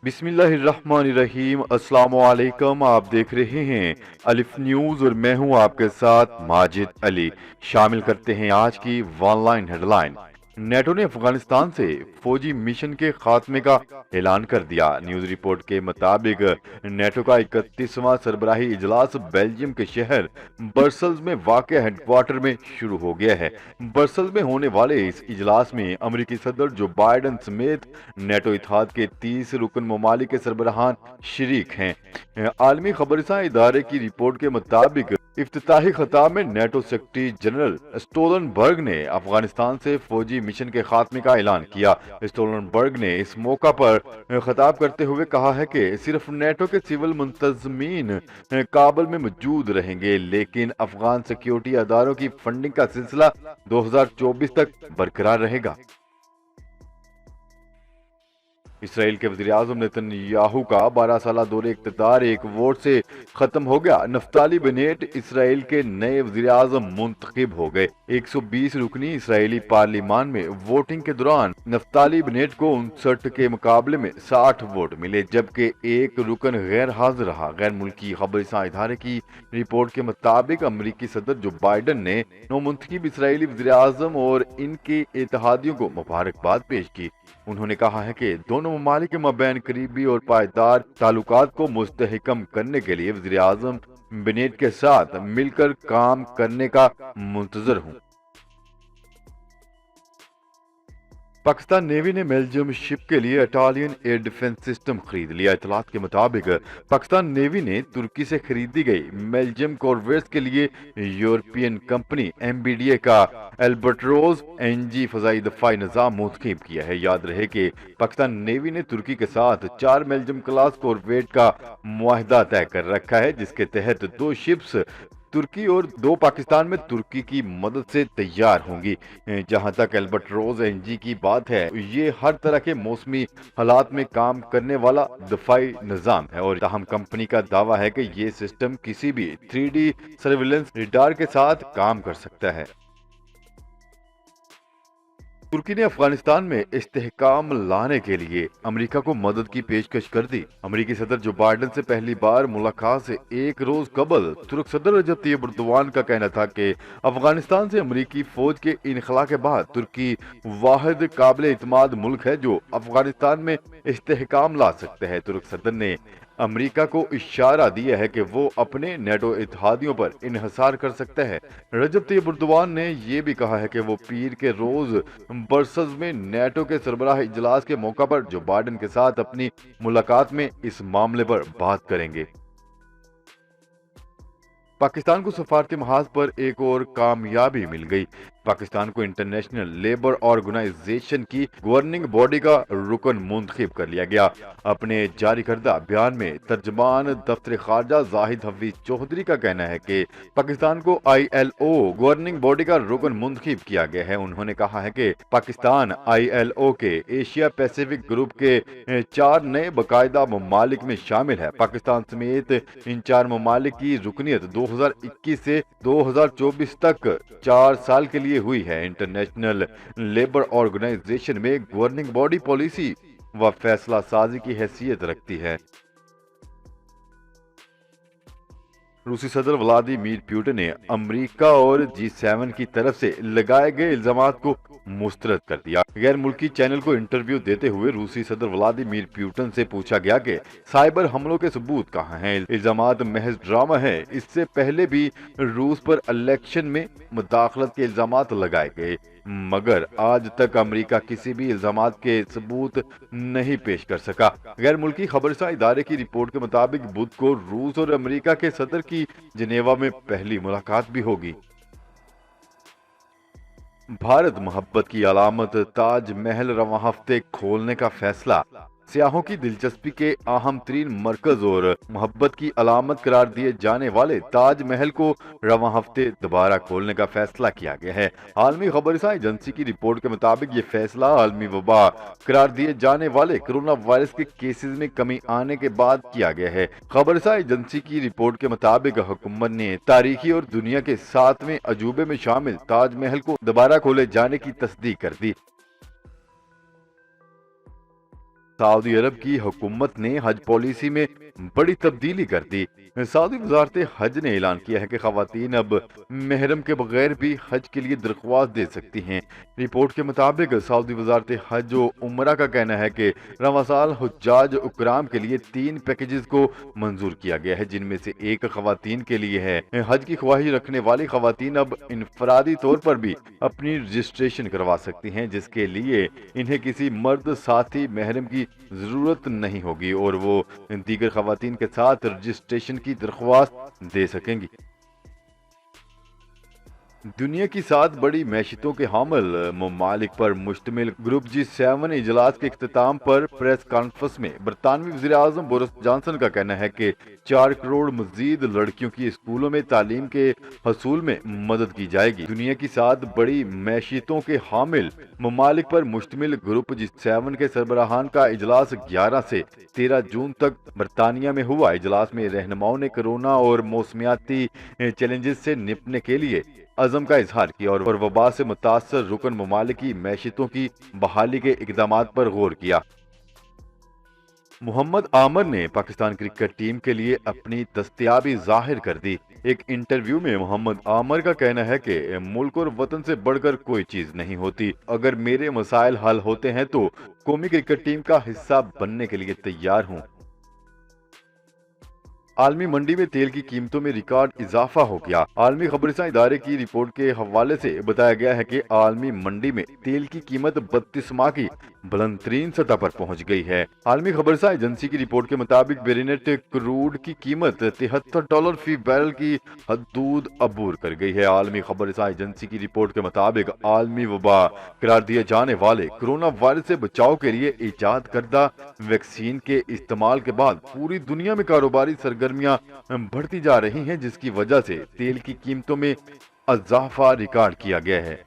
بسم اللہ الرحمن الرحیم، السلام علیکم۔ آپ دیکھ رہے ہیں الف نیوز اور میں ہوں آپ کے ساتھ ماجد علی۔ شامل کرتے ہیں آج کی one line headline. NATO نے افغانستان سے فوجی مشن کے خاتمے کا اعلان کر دیا۔ نیوز رپورٹ کے مطابق نیٹو کا 31واں سربراہی اجلاس بیلجیم کے شہر برسلز میں واقع ہیڈ کوارٹر میں شروع ہو گیا ہے۔ برسلز میں ہونے والے اس اجلاس میں امریکی صدر جو بائیڈن سمیت نیٹو اتحاد کے 30 رکن ممالک کے سربراہان شریک ہیں۔ عالمی خبررساں ادارے کی رپورٹ کے مطابق افتتاحی خطاب میں نیٹو سیکرٹری جنرل اسٹولنبرگ نے افغانستان سے فوجی مشن کے خاتمے کا اعلان کیا۔ اسٹولنبرگ نے اس موقع پر خطاب کرتے ہوئے کہا ہے کہ صرف نیٹو کے سول منتظمین کابل میں موجود رہیں گے، لیکن افغان سیکیورٹی اداروں کی فنڈنگ کا سلسلہ 2024 تک برقرار رہے گا۔ اسرائیل کے وزیراعظم نیتن یاہو کا 12 سالہ دور اقتدار ایک ووٹ سے ختم ہو گیا۔ نفتالی بینیٹ اسرائیل کے نئے وزیراعظم منتخب ہو گئے۔ 120 رکنی اسرائیلی پارلیمان میں ووٹنگ کے دوران نفتالی بینیٹ کو 59 کے مقابلے میں 60 ووٹ ملے، جبکہ ایک رکن غیر حاضر رہا۔ غیر ملکی خبررساں ادارے کی رپورٹ کے مطابق امریکی صدر جو بائیڈن نے نومنتخب اسرائیلی وزیراعظم اور ان کے اتحادیوں کو مبارکباد پیش کی۔ انہوں نے کہا ہے کہ دونوں ممالک کے مابین قریبی اور پائیدار تعلقات کو مستحکم کرنے کے لیے وزیراعظم بینیٹ کے ساتھ مل کر کام کرنے کا منتظر ہوں۔ پاکستان نیوی نے بیلجیم شپ کے لیے اٹالین ایئر ڈیفنس سسٹم خرید لیا۔ اطلاعات کے مطابق پاکستان نیوی نے ترکی سے خریدی گئی بیلجیم کورویٹس کے لیے یورپین کمپنی MBDA کا البرٹروز NG فضائی دفاعی نظام منتخب کیا ہے۔ یاد رہے کہ پاکستان نیوی نے ترکی کے ساتھ 4 بیلجیم کلاس کورویٹ کا معاہدہ طے کر رکھا ہے، جس کے تحت 2 شپس ترکی اور 2 پاکستان میں ترکی کی مدد سے تیار ہوں گی۔ جہاں تک البرٹروز NG کی بات ہے، یہ ہر طرح کے موسمی حالات میں کام کرنے والا دفاعی نظام ہے، اور تاہم کمپنی کا دعویٰ ہے کہ یہ سسٹم کسی بھی 3D سرویلنس ریڈار کے ساتھ کام کر سکتا ہے۔ ترکی نے افغانستان میں استحکام لانے کے لیے امریکہ کو مدد کی پیشکش کر دی۔ امریکی صدر جو بائیڈن سے پہلی بار ملاقات سے ایک روز قبل ترک صدر رجب طیب اردوان کا کہنا تھا کہ افغانستان سے امریکی فوج کے انخلا کے بعد ترکی واحد قابل اعتماد ملک ہے جو افغانستان میں استحکام لا سکتا ہے۔ ترک صدر نے امریکہ کو اشارہ دیا ہے کہ وہ اپنے نیٹو اتحادیوں پر انحصار کر سکتا ہے۔ رجب طیب اردوان نے یہ بھی کہا ہے کہ وہ پیر کے روز برسلز میں نیٹو کے سربراہ اجلاس کے موقع پر جو بائیڈن کے ساتھ اپنی ملاقات میں اس معاملے پر بات کریں گے۔ پاکستان کو سفارتی محاذ پر ایک اور کامیابی مل گئی۔ پاکستان کو انٹرنیشنل لیبر آرگنائزیشن کی گورننگ باڈی کا رکن منتخب کر لیا گیا۔ اپنے جاری کردہ بیان میں ترجمان دفتر خارجہ زاہد حفیظ چودھری کا کہنا ہے کہ پاکستان کو ILO گورننگ باڈی کا رکن منتخب کیا گیا ہے۔ انہوں نے کہا ہے کہ پاکستان ILO کے ایشیا پیسیفک گروپ کے 4 نئے باقاعدہ ممالک میں شامل ہے۔ پاکستان سمیت ان 4 ممالک کی رکنیت 2021 سے 2024 تک 4 سال کے لیے ہوئی ہے۔ انٹرنیشنل لیبر آرگنائزیشن میں گورننگ باڈی پالیسی و فیصلہ سازی کی حیثیت رکھتی ہے۔ روسی صدر ولادیمیر پوٹن نے امریکہ اور G7 کی طرف سے لگائے گئے الزامات کو مسترد کر دیا۔ غیر ملکی چینل کو انٹرویو دیتے ہوئے روسی صدر ولادیمیر پوٹن سے پوچھا گیا کہ سائبر حملوں کے ثبوت کہاں ہیں۔ الزامات محض ڈرامہ ہے۔ اس سے پہلے بھی روس پر الیکشن میں مداخلت کے الزامات لگائے گئے، مگر آج تک امریکہ کسی بھی الزامات کے ثبوت نہیں پیش کر سکا۔ غیر ملکی خبررساں ادارے کی رپورٹ کے مطابق بدھ کو روس اور امریکہ کے صدر کی جنیوا میں پہلی ملاقات بھی ہوگی۔ بھارت محبت کی علامت تاج محل رواں ہفتے کھولنے کا فیصلہ۔ سیاحوں کی دلچسپی کے اہم ترین مرکز اور محبت کی علامت قرار دیے جانے والے تاج محل کو رواں ہفتے دوبارہ کھولنے کا فیصلہ کیا گیا ہے۔ عالمی خبررساں ایجنسی کی رپورٹ کے مطابق یہ فیصلہ عالمی وبا قرار دیے جانے والے کرونا وائرس کے کیسز میں کمی آنے کے بعد کیا گیا ہے۔ خبررساں ایجنسی کی رپورٹ کے مطابق حکومت نے تاریخی اور دنیا کے 7ویں عجوبے میں شامل تاج محل کو دوبارہ کھولے جانے کی تصدیق کر دی۔ सऊदी अरब की हुकूमत ने हज पॉलिसी में बड़ी तब्दीली कर दी। सऊदी वजारत हज ने ऐलान किया है कि खवातीन अब महरम के बगैर भी हज के लिए दरख्वास्त दे सकती हैं। रिपोर्ट के मुताबिक सऊदी वजारत हज व उमरा का कहना है कि रवां साल हुज्जाज उकराम के लिए 3 पैकेजेस को मंजूर किया गया है, जिनमें से एक खवातीन के लिए है। हज की ख्वाहिश रखने वाली खवातीन अब इनफरादी तौर पर भी अपनी रजिस्ट्रेशन करवा सकती हैं, जिसके लिए इन्हें किसी मर्द साथी महरम की जरूरत नहीं होगी और वो दीगर खवातीन के साथ रजिस्ट्रेशन की दरख्वास्त दे सकेंगी। दुनिया की 7 बड़ी मैशियतों के हामिल ममालिक पर मुश्तमिल ग्रुप G7 इजलास के इख्तिताम पर प्रेस कॉन्फ्रेंस में बरतानवी वज़ीर आज़म बोरिस जॉनसन का कहना है कि 4 करोड़ मजीद लड़कियों की स्कूलों में तालीम के हसूल में मदद की जाएगी। दुनिया की 7 बड़ी मैशियतों के हामिल ममालिक पर मुश्तमिल ग्रुप G7 के सरबराहान का इजलास 11 से 13 जून तक बरतानिया में हुआ। इजलास में रहनुमाओं ने कोरोना और मौसमियाती चैलेंजेस से निपटने के लिए अज़म का इजहार किया और वबा से मुतासर रुकन ममालिक की मैशियतों की बहाली के इक़दामात पर गौर किया। मोहम्मद आमर ने पाकिस्तान क्रिकेट टीम के लिए अपनी दस्तयाबी जाहिर कर दी। एक इंटरव्यू में मोहम्मद आमर का कहना है कि मुल्क और वतन से बढ़कर कोई चीज नहीं होती। अगर मेरे मसाइल हल होते हैं तो कौमी क्रिकेट टीम का हिस्सा बनने के लिए तैयार हूँ। आलमी मंडी में तेल की कीमतों में रिकॉर्ड इजाफा हो गया। आलमी खबरसां इदारे की रिपोर्ट के हवाले से बताया गया है कि आलमी मंडी में तेल की कीमत 32 माह की बुलंद तरीन सतह पर पहुंच गई है। आलमी खबरसां एजेंसी की रिपोर्ट के मुताबिक ब्रेनेट क्रूड की कीमत $73 फी बैरल की हदूद अबूर कर गई है। आलमी खबरसां एजेंसी की रिपोर्ट के मुताबिक आलमी वबा करार दिए जाने वाले कोरोना वायरस से बचाव के लिए इजाद करदा वैक्सीन के इस्तेमाल के बाद पूरी दुनिया में कारोबारी सरगर्मियां बढ़ती जा रही हैं, जिसकी वजह से तेल की कीमतों में इजाफा रिकॉर्ड किया गया है।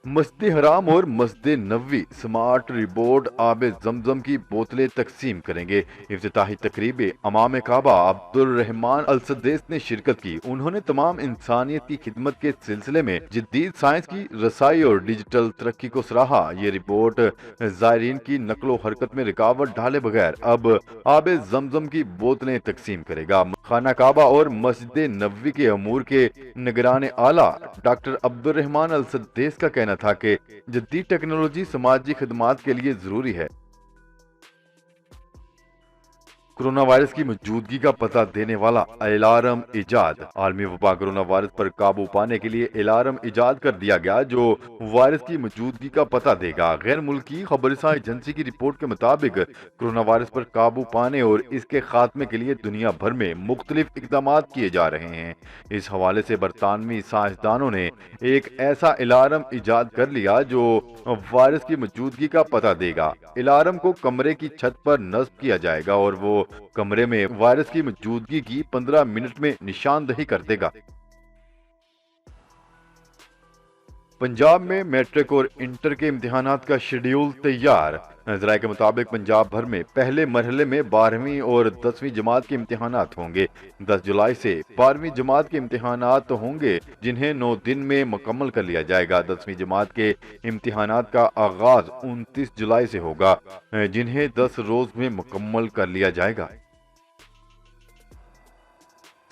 मस्जिद हराम और मस्जिद नबवी स्मार्ट रिबोर्ड आब जमजम की बोतलें तकसीम करेंगे। इफ्तिताही तकरीब अमाम काबा अब्दुर्रहमान अल सद्देस ने शिरकत की। उन्होंने तमाम इंसानियत की खिदमत के सिलसिले में जदीद साइंस की रसाई और डिजिटल तरक्की को सराहा। ये रिपोर्ट जायरीन की नकलो हरकत में रुकावट डाले बगैर अब आब जमजम की बोतलें तकसीम करेगा। खाना काबा और मस्जिद नबवी के अमूर के निगरान आला डॉक्टर अब्दुर्रहमान अल सद्देस का कहना था कि जदीद टेक्नोलॉजी समाजी खिदमात के लिए जरूरी है। कोरोना वायरस की मौजूदगी का पता देने वाला अलार्म इजाद। आलमी वबा कोरोना वायरस पर काबू पाने के लिए अलार्म इजाद कर दिया गया जो वायरस की मौजूदगी का पता देगा। गैर मुल्की खबरसां एजेंसी की रिपोर्ट के मुताबिक कोरोना वायरस पर काबू पाने और इसके खात्मे के लिए दुनिया भर में मुख्तलिफ इकदाम किए जा रहे हैं। इस हवाले से बरतानवी साइंसदानों ने एक ऐसा अलार्म इजाद कर लिया जो वायरस की मौजूदगी का पता देगा। अलार्म को कमरे की छत पर नस्ब किया जाएगा और वो कमरे में वायरस की मौजूदगी की 15 मिनट में निशानदही कर देगा। पंजाब में मैट्रिक और इंटर के इम्तिहानात का शेड्यूल तैयार। ज़राए के मुताबिक पंजाब भर में पहले मरहले में 12वीं और 10वीं जमात के इम्तिहानात होंगे। 10 जुलाई से 12वीं जमात के इम्तिहानात होंगे, जिन्हें 9 दिन में मुकम्मल कर लिया जाएगा। 10वीं जमात के इम्तिहानात का आगाज 29 जुलाई से होगा, जिन्हें 10 रोज में मुकम्मल कर लिया जाएगा।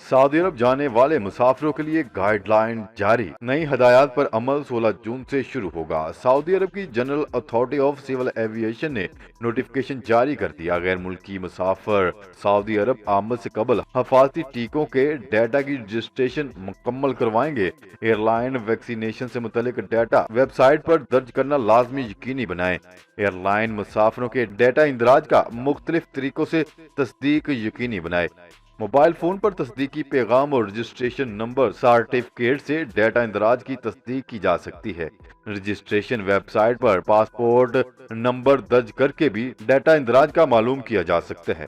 सऊदी अरब जाने वाले मुसाफिरों के लिए गाइडलाइन जारी। नई हदायत पर अमल 16 जून से शुरू होगा। सऊदी अरब की general authority of civil aviation ने नोटिफिकेशन जारी कर दिया। गैर मुल्की मुसाफिर सऊदी अरब आमद से कबल हफाजती टीकों के डाटा की रजिस्ट्रेशन मुकम्मल करवाएंगे। एयरलाइन वैक्सीनेशन से मुतल्लिक डाटा वेबसाइट पर दर्ज करना लाजमी यकीनी बनाएं। एयरलाइन मुसाफिरों के डाटा इंदराज का मुख्तलिफ तरीकों से तस्दीक यकीनी बनाए। मोबाइल फोन पर तस्दीकी पैगाम और रजिस्ट्रेशन नंबर सर्टिफिकेट से डाटा इंदराज की तस्दीक की जा सकती है। रजिस्ट्रेशन वेबसाइट पर पासपोर्ट नंबर दर्ज करके भी डाटा इंदराज का मालूम किया जा सकता है।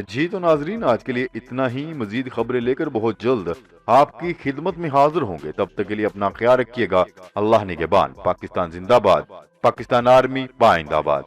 जी तो नाजरीन, आज के लिए इतना ही। मजीद खबरें लेकर बहुत जल्द आपकी खिदमत में हाजिर होंगे। तब तक के लिए अपना ख्याल रखिएगा। अल्लाह निगहबान। पाकिस्तान जिंदाबाद। पाकिस्तान आर्मी बाइंदाबाद।